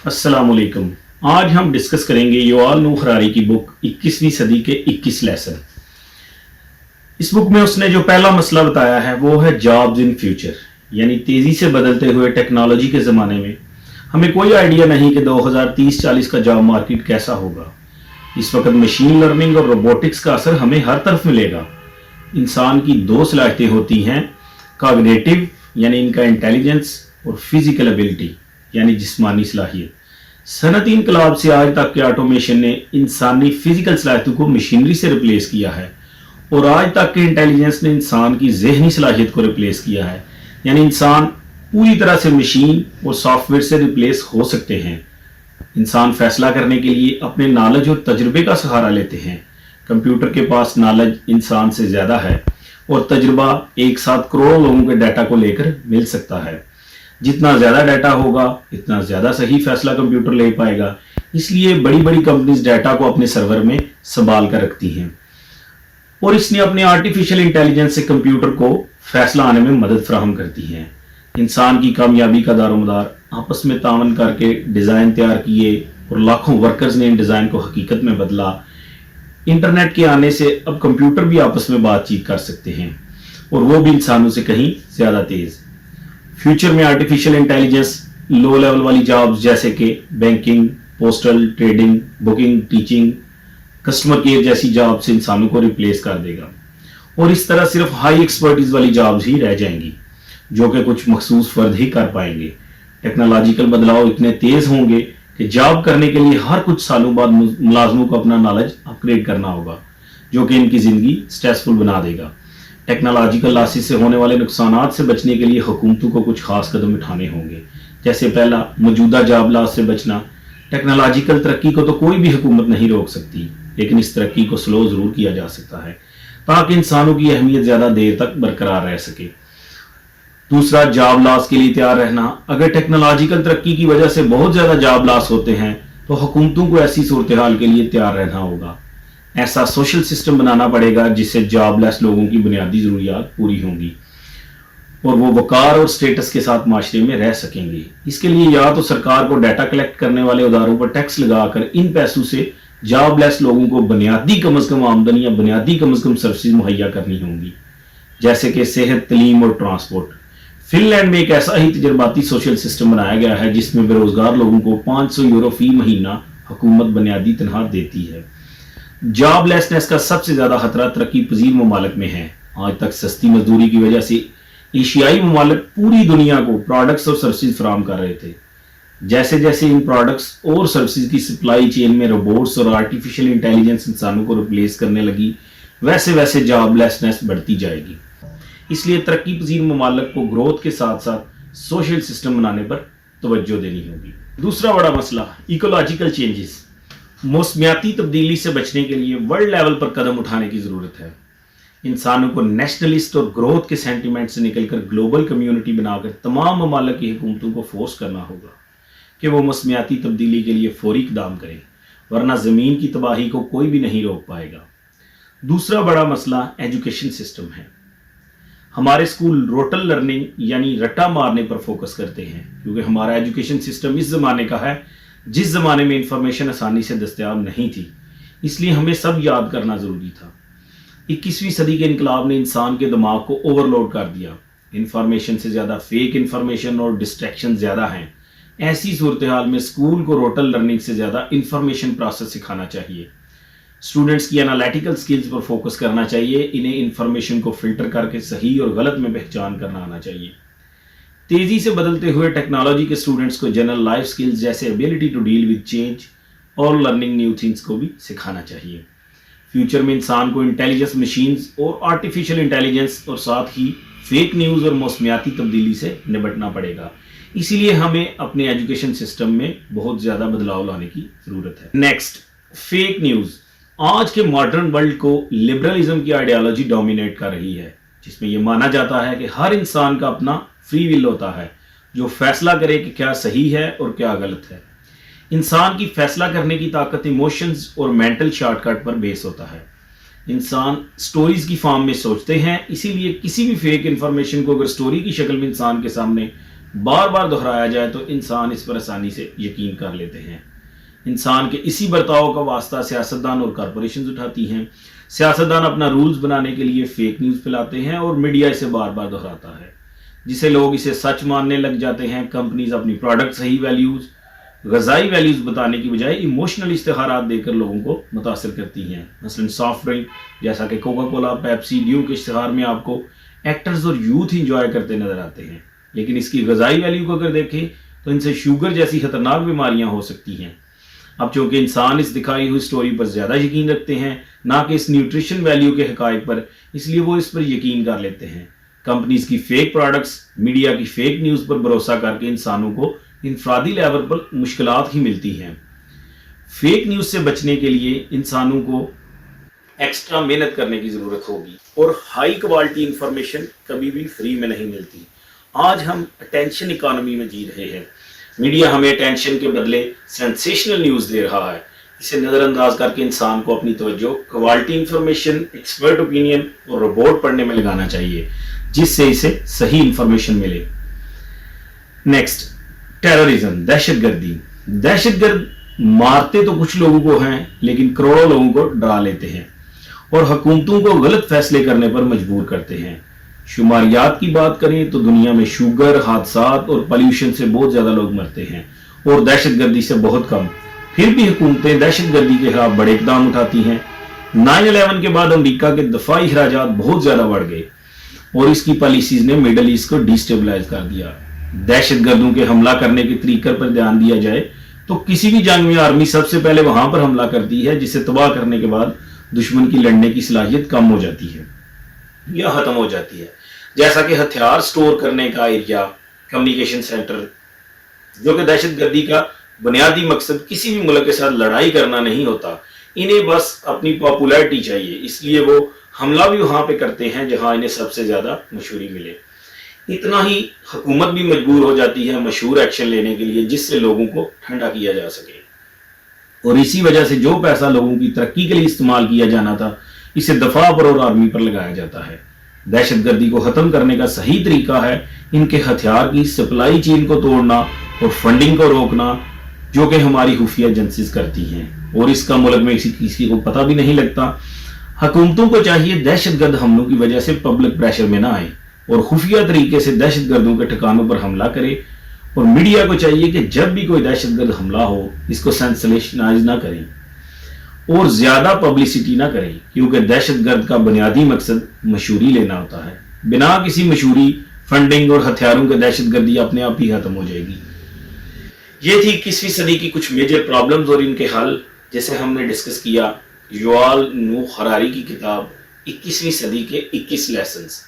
السلام علیکم. آج ہم ڈسکس کریں گے یوال نوح ہراری کی بک 21ویں صدی کے 21 لیسن. اس بک میں اس نے جو پہلا مسئلہ بتایا ہے وہ ہے جابز ان فیوچر، یعنی تیزی سے بدلتے ہوئے ٹیکنالوجی کے زمانے میں ہمیں کوئی آئیڈیا نہیں کہ 2030-40 کا جاب مارکیٹ کیسا ہوگا. اس وقت مشین لرننگ اور روبوٹکس کا اثر ہمیں ہر طرف ملے گا. انسان کی دو صلاحیتیں ہوتی ہیں، کاگنیٹو یعنی ان کا انٹیلیجنس، اور فزیکل ایبلٹی یعنی جسمانی صلاحیت. صنعتی انقلاب سے آج تک کے آٹومیشن نے انسانی فزیکل صلاحیتوں کو مشینری سے ریپلیس کیا ہے، اور آج تک کے انٹیلیجنس نے انسان کی ذہنی صلاحیت کو ریپلیس کیا ہے. یعنی انسان پوری طرح سے مشین اور سافٹ ویئر سے ریپلیس ہو سکتے ہیں. انسان فیصلہ کرنے کے لیے اپنے نالج اور تجربے کا سہارا لیتے ہیں. کمپیوٹر کے پاس نالج انسان سے زیادہ ہے، اور تجربہ ایک ساتھ کروڑوں لوگوں کے ڈیٹا کو لے کر مل سکتا ہے. جتنا زیادہ ڈیٹا ہوگا اتنا زیادہ صحیح فیصلہ کمپیوٹر لے پائے گا. اس لیے بڑی بڑی کمپنیز ڈیٹا کو اپنے سرور میں سنبھال کر رکھتی ہیں، اور اس نے اپنے آرٹیفیشل انٹیلیجنس سے کمپیوٹر کو فیصلہ آنے میں مدد فراہم کرتی ہے. انسان کی کامیابی کا دار و مدار آپس میں تعاون کر کے ڈیزائن تیار کیے، اور لاکھوں ورکرز نے ان ڈیزائن کو حقیقت میں بدلا. انٹرنیٹ کے آنے سے اب کمپیوٹر بھی آپس میں بات چیت کر سکتے ہیں، اور وہ بھی انسانوں سے کہیں زیادہ تیز. فیوچر میں آرٹیفیشل انٹیلیجنس لو لیول والی جابز جیسے کہ banking, postal, trading, booking, teaching, customer care جیسی جاب سے انسانوں کو ریپلیس کر دے گا، اور اس طرح صرف ہائی ایکسپرٹیز والی جابز ہی رہ جائیں گی جو کہ کچھ مخصوص فرد ہی کر پائیں گے. ٹیکنالوجیکل بدلاؤ اتنے تیز ہوں گے کہ جاب کرنے کے لیے ہر کچھ سالوں بعد ملازموں کو اپنا نالج اپ گریڈ کرنا ہوگا، جو کہ ان کی زندگی سٹریسفل بنا دے گا. ٹیکنالوجیکل لاسز سے ہونے والے نقصانات سے بچنے کے لیے حکومتوں کو کچھ خاص قدم اٹھانے ہوں گے. جیسے پہلا، موجودہ جاب لاس سے بچنا. ٹیکنالوجیکل ترقی کو تو کوئی بھی حکومت نہیں روک سکتی، لیکن اس ترقی کو سلو ضرور کیا جا سکتا ہے تاکہ انسانوں کی اہمیت زیادہ دیر تک برقرار رہ سکے. دوسرا، جاب لاس کے لیے تیار رہنا. اگر ٹیکنالوجیکل ترقی کی وجہ سے بہت زیادہ جاب لاس ہوتے ہیں تو حکومتوں کو ایسی صورتحال کے لیے تیار رہنا ہوگا. ایسا سوشل سسٹم بنانا پڑے گا جس سے جاب لیس لوگوں کی بنیادی ضروریات پوری ہوں گی، اور وہ وقار اور سٹیٹس کے ساتھ معاشرے میں رہ سکیں گے. اس کے لیے یا تو سرکار کو ڈیٹا کلیکٹ کرنے والے اداروں پر ٹیکس لگا کر ان پیسوں سے جاب لیس لوگوں کو بنیادی کم از کم آمدنی یا بنیادی کم از کم سروسز مہیا کرنی ہوں گی، جیسے کہ صحت، تعلیم اور ٹرانسپورٹ. فن لینڈ میں ایک ایسا ہی تجرباتی سوشل سسٹم بنایا گیا ہے جس میں بے روزگار لوگوں کو 500 یورو فی مہینہ حکومت بنیادی تنخواہ دیتی ہے. جاب لیسنس کا سب سے زیادہ خطرہ ترقی پذیر ممالک میں ہے. آج تک سستی مزدوری کی وجہ سے ایشیائی ممالک پوری دنیا کو پروڈکٹس اور سروسز فراہم کر رہے تھے. جیسے جیسے ان پروڈکٹس اور سروسز کی سپلائی چین میں روبوٹس اور آرٹیفیشل انٹیلیجنس انسانوں کو ریپلیس کرنے لگی، ویسے ویسے جاب لیسنس بڑھتی جائے گی. اس لیے ترقی پذیر ممالک کو گروتھ کے ساتھ ساتھ سوشل سسٹم بنانے پر توجہ دینی ہوگی. دوسرا بڑا مسئلہ، ایکولوجیکل چینجز. موسمیاتی تبدیلی سے بچنے کے لیے ورلڈ لیول پر قدم اٹھانے کی ضرورت ہے. انسانوں کو نیشنلسٹ اور گروتھ کے سینٹیمنٹ سے نکل کر گلوبل کمیونٹی بنا کر تمام ممالک کی حکومتوں کو فورس کرنا ہوگا کہ وہ موسمیاتی تبدیلی کے لیے فوری اقدام کریں، ورنہ زمین کی تباہی کو کوئی بھی نہیں روک پائے گا. دوسرا بڑا مسئلہ ایجوکیشن سسٹم ہے. ہمارے اسکول روٹل لرننگ یعنی رٹا مارنے پر فوکس کرتے ہیں، کیونکہ ہمارا ایجوکیشن سسٹم اس زمانے کا ہے جس زمانے میں انفارمیشن آسانی سے دستیاب نہیں تھی. اس لیے ہمیں سب یاد کرنا ضروری تھا. 21ویں صدی کے انقلاب نے انسان کے دماغ کو اوور لوڈ کر دیا. انفارمیشن سے زیادہ فیک انفارمیشن اور ڈسٹریکشن زیادہ ہیں. ایسی صورتحال میں اسکول کو روٹل لرننگ سے زیادہ انفارمیشن پروسیس سکھانا چاہیے. اسٹوڈنٹس کی انالیٹیکل سکلز پر فوکس کرنا چاہیے. انہیں انفارمیشن کو فلٹر کر کے صحیح اور غلط میں پہچان کرنا آنا چاہیے. تیزی سے بدلتے ہوئے ٹیکنالوجی کے اسٹوڈنٹس کو جنرل لائف سکلز جیسے ability to deal with change اور لرننگ نیو تھنگس کو بھی سکھانا چاہیے. فیوچر میں انسان کو انٹیلیجنس مشینز اور آرٹیفیشل انٹیلیجنس اور ساتھ ہی فیک نیوز اور موسمیاتی تبدیلی سے نمٹنا پڑے گا. اسی لیے ہمیں اپنے ایجوکیشن سسٹم میں بہت زیادہ بدلاؤ لانے کی ضرورت ہے. Next, fake news. آج کے ماڈرن ورلڈ کو لبرلزم کی آئیڈیالوجی ڈومینیٹ کر رہی ہے، جس میں یہ مانا جاتا ہے کہ ہر انسان کا اپنا فری ول ہوتا ہے جو فیصلہ کرے کہ کیا صحیح ہے اور کیا غلط ہے. انسان کی فیصلہ کرنے کی طاقت ایموشنز اور مینٹل شارٹ کٹ پر بیس ہوتا ہے. انسان سٹوریز کی فارم میں سوچتے ہیں، اسی لیے کسی بھی فیک انفارمیشن کو اگر سٹوری کی شکل میں انسان کے سامنے بار بار دہرایا جائے تو انسان اس پر آسانی سے یقین کر لیتے ہیں۔ انسان کے اسی برتاؤ کا واسطہ سیاستدان اور کارپوریشنز اٹھاتی ہیں۔ سیاستدان اپنا رولز بنانے کے لیے فیک نیوز پھیلاتے ہیں اور میڈیا اسے بار بار دہراتا ہے، جسے لوگ اسے سچ ماننے لگ جاتے ہیں۔ کمپنیز اپنی پروڈکٹ صحیح ویلیوز، غذائی ویلیوز بتانے کی بجائے ایموشنل اشتہارات دے کر لوگوں کو متاثر کرتی ہیں۔ مثلا سافٹ ڈرنک جیسا کہ کوکا کولا، پیپسی، ڈیو کے اشتہار میں آپ کو ایکٹرز اور یوتھ انجوائے کرتے نظر آتے ہیں، لیکن اس کی غذائی ویلیو کو اگر دیکھیں تو ان سے شوگر جیسی خطرناک بیماریاں ہو سکتی ہیں۔ اب چونکہ انسان اس دکھائی ہوئی سٹوری پر زیادہ یقین رکھتے ہیں نہ کہ اس نیوٹریشن ویلیو کے حقائق پر، اس لیے وہ اس پر یقین کر لیتے ہیں۔ کمپنیز کی فیک پروڈکٹس، میڈیا کی فیک نیوز پر بھروسہ کر کے انسانوں کو انفرادی لیول پر مشکلات ہی ملتی ہیں۔ فیک نیوز سے بچنے کے لیے انسانوں کو ایکسٹرا محنت کرنے کی ضرورت ہوگی، اور ہائی کوالٹی انفارمیشن کبھی بھی فری میں نہیں ملتی۔ آج ہم اٹینشن اکانومی میں جی رہے ہیں۔ میڈیا ہمیں اٹینشن کے بدلے سینسیشنل نیوز دے رہا ہے۔ اسے نظر انداز کر کے انسان کو اپنی توجہ کوالٹی انفارمیشن، ایکسپرٹ اوپینین اور رپورٹ پڑھنے میں لگانا چاہیے، جس سے اسے صحیح انفارمیشن ملے۔ نیکسٹ، ٹیررزم، دہشت گردی۔ دہشت گرد مارتے تو کچھ لوگوں کو ہیں لیکن کروڑوں لوگوں کو ڈرا لیتے ہیں اور حکومتوں کو غلط فیصلے کرنے پر مجبور کرتے ہیں۔ شماریات کی بات کریں تو دنیا میں شوگر، حادثات اور پلیوشن سے بہت زیادہ لوگ مرتے ہیں اور دہشت گردی سے بہت کم۔ پھر بھی حکومتیں دہشت گردی کے خلاف بڑے اقدام اٹھاتی ہیں۔ 9/11 کے بعد امریکہ کے دفاعی اخراجات بہت زیادہ بڑھ گئے اور اس کی پالیسیز نے مڈل ایسٹ کو ڈیسٹیبلائز کر دیا۔ دہشت گردوں کے حملہ کرنے کے طریقے پر دھیان دیا جائے تو کسی بھی جنگ میں آرمی سب سے پہلے وہاں پر حملہ کرتی ہے، جسے تباہ کرنے کے بعد دشمن کی لڑنے کی صلاحیت کم ہو جاتی ہے یا ختم ہو جاتی ہے۔ جیسا کہ ہتھیار سٹور کرنے کا ایریا، کمیونیکیشن سینٹر، جو کہ دہشت گردی کا بنیادی مقصد کسی بھی ملک کے ساتھ لڑائی کرنا نہیں ہوتا، انہیں بس اپنی پاپولیرٹی چاہیے، اس لیے وہ حملہ بھی وہاں پہ کرتے ہیں جہاں انہیں سب سے زیادہ مشہوری ملے۔ اتنا ہی حکومت بھی مجبور ہو جاتی ہے مشہور ایکشن لینے کے لیے، جس سے لوگوں کو ٹھنڈا کیا جا سکے، اور اسی وجہ سے جو پیسہ لوگوں کی ترقی کے لیے استعمال کیا جانا تھا، اسے دفاع پر اور آرمی پر لگایا جاتا ہے۔ دہشت گردی کو ختم کرنے کا صحیح طریقہ ہے ان کے ہتھیار کی سپلائی چین کو توڑنا اور فنڈنگ کو روکنا، جو کہ ہماری خفیہ ایجنسیز کرتی ہیں، اور اس کا ملک میں کسی کو پتہ بھی نہیں لگتا۔ حکومتوں کو چاہیے دہشت گرد حملوں کی وجہ سے پبلک پریشر میں نہ آئے اور خفیہ طریقے سے دہشت گردوں کے ٹھکانوں پر حملہ کرے، اور میڈیا کو چاہیے کہ جب بھی کوئی دہشت گرد حملہ ہو اس کو سینسیشنلائز نہ کریں اور زیادہ پبلسٹی نہ کریں، کیونکہ دہشت گرد کا بنیادی مقصد مشہوری لینا ہوتا ہے۔ بنا کسی مشہوری، فنڈنگ اور ہتھیاروں کے دہشت گردی اپنے آپ ہی ختم ہو جائے گی۔ یہ تھی 21ویں صدی کی کچھ میجر پرابلمز اور ان کے حل، جیسے ہم نے ڈسکس کیا یووال نوح ہراری کی کتاب 21ویں صدی کے 21 لیسنز۔